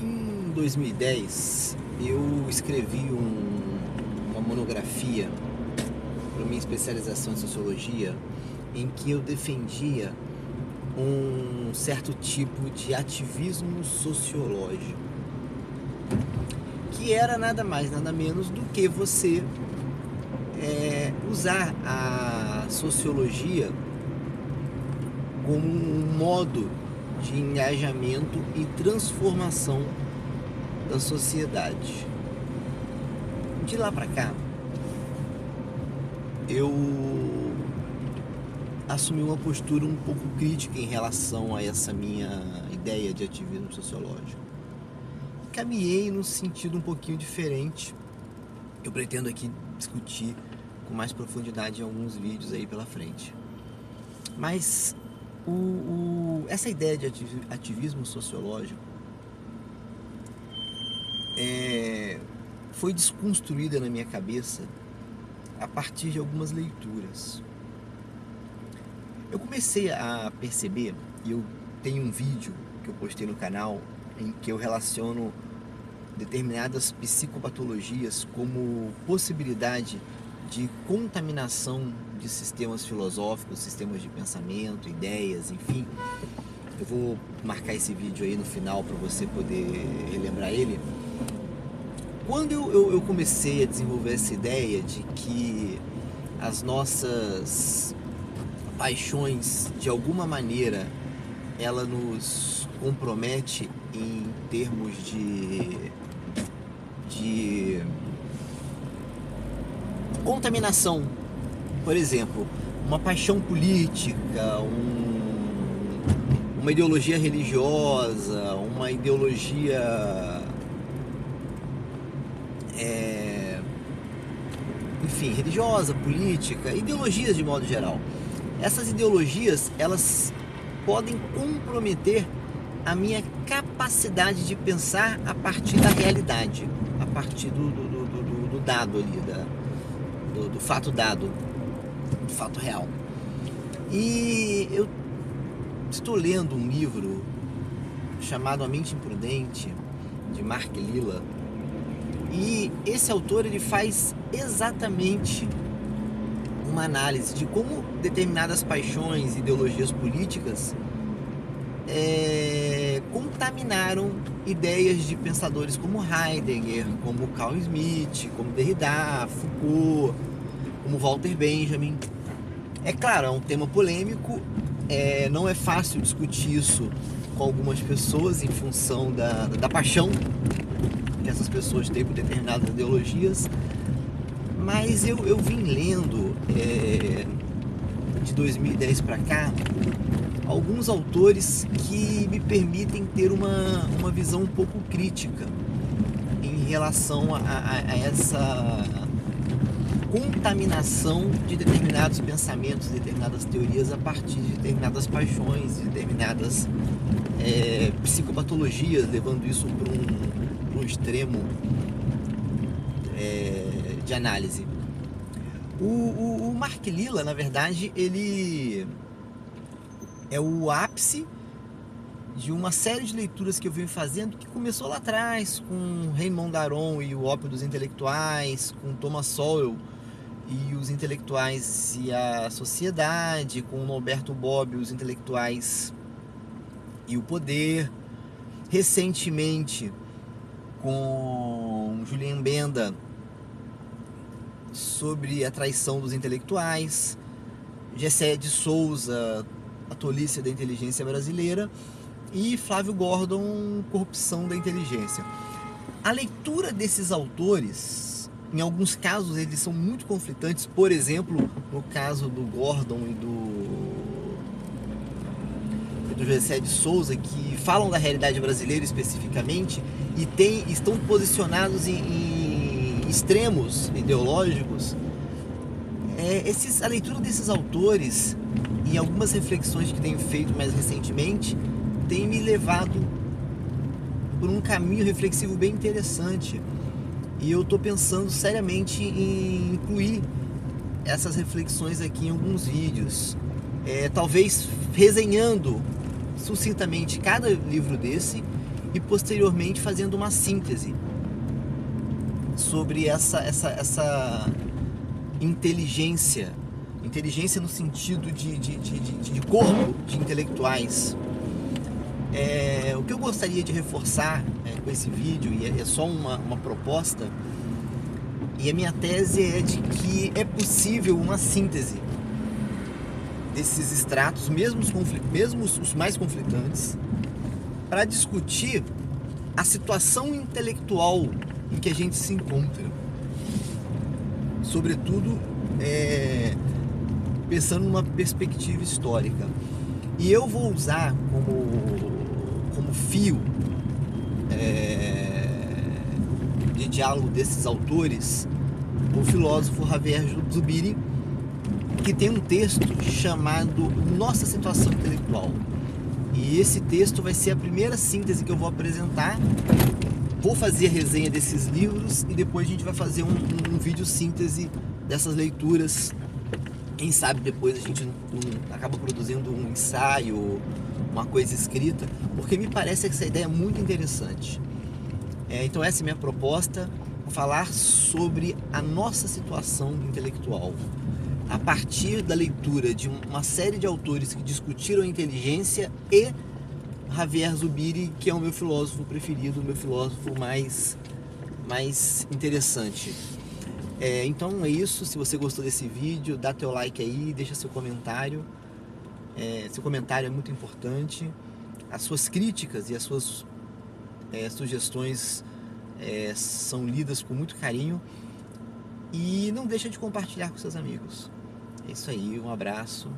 Em 2010, eu escrevi uma monografia para minha especialização em sociologia, em que eu defendia um certo tipo de ativismo sociológico, que era nada mais, nada menos do que você usar a sociologia como um modo de engajamento e transformação da sociedade. De lá para cá, eu assumi uma postura um pouco crítica em relação a essa minha ideia de ativismo sociológico. Caminhei num sentido um pouquinho diferente. Eu pretendo aqui discutir com mais profundidade em alguns vídeos aí pela frente. Mas essa ideia de ativismo sociológico foi desconstruída na minha cabeça a partir de algumas leituras. Eu comecei a perceber, e eu tenho um vídeo que eu postei no canal em que eu relaciono determinadas psicopatologias como possibilidade de contaminação de sistemas filosóficos, sistemas de pensamento, ideias, enfim. Eu vou marcar esse vídeo aí no final para você poder relembrar ele. Quando eu comecei a desenvolver essa ideia de que as nossas paixões, de alguma maneira, ela nos compromete em termos de contaminação. Por exemplo, uma paixão política, uma ideologia religiosa, uma ideologia, enfim, religiosa, política, ideologias de modo geral. Essas ideologias, elas podem comprometer a minha capacidade de pensar a partir da realidade, a partir do dado ali, do fato dado, do fato real. E eu estou lendo um livro chamado A Mente Imprudente, de Mark Lilla, e esse autor ele faz exatamente uma análise de como determinadas paixões, ideologias políticas contaminaram ideias de pensadores como Heidegger, como Carl Smith, como Derrida, Foucault, como Walter Benjamin. É claro, é um tema polêmico, não é fácil discutir isso com algumas pessoas em função da paixão que essas pessoas têm por determinadas ideologias, mas eu vim lendo de 2010 para cá alguns autores que me permitem ter uma visão um pouco crítica em relação a essa contaminação de determinados pensamentos, determinadas teorias a partir de determinadas paixões, de determinadas psicopatologias, levando isso para um extremo de análise. O Mark Lilla, na verdade, ele é o ápice de uma série de leituras que eu venho fazendo, que começou lá atrás com Raymond Aron e o Ópio dos Intelectuais, com Thomas Sowell e os intelectuais e a sociedade, com Norberto Bobbio, os intelectuais e o poder. Recentemente com Julien Benda, sobre a traição dos intelectuais, Gessé de Souza, A Tolice da Inteligência Brasileira, e Flávio Gordon, Corrupção da Inteligência. A leitura desses autores, em alguns casos eles são muito conflitantes, por exemplo, no caso do Gordon e do Gessé de Souza, que falam da realidade brasileira especificamente e estão posicionados em extremos ideológicos. A leitura desses autores e algumas reflexões que tenho feito mais recentemente tem me levado por um caminho reflexivo bem interessante, e eu estou pensando seriamente em incluir essas reflexões aqui em alguns vídeos, talvez resenhando sucintamente cada livro desse e posteriormente fazendo uma síntese sobre essa inteligência no sentido de corpo de intelectuais. O que eu gostaria de reforçar com esse vídeo, e é só uma proposta, e a minha tese é de que é possível uma síntese desses extratos, mesmo os mais conflitantes, para discutir a situação intelectual em que a gente se encontra. Sobretudo, pensando numa perspectiva histórica. E eu vou usar como fio de diálogo desses autores o filósofo Javier Zubiri, que tem um texto chamado Nossa Situação Intelectual. E esse texto vai ser a primeira síntese que eu vou apresentar. Vou fazer a resenha desses livros e depois a gente vai fazer um vídeo síntese dessas leituras. Quem sabe depois a gente não acaba produzindo um ensaio, uma coisa escrita, porque me parece que essa ideia é muito interessante. Então essa é a minha proposta, falar sobre a nossa situação intelectual, a partir da leitura de uma série de autores que discutiram a inteligência e Javier Zubiri, que é o meu filósofo preferido, o meu filósofo mais interessante. Então é isso. Se você gostou desse vídeo, dá teu like aí, deixa seu comentário. Seu comentário é muito importante. As suas críticas e as suas sugestões são lidas com muito carinho. E não deixa de compartilhar com seus amigos. É isso aí, um abraço.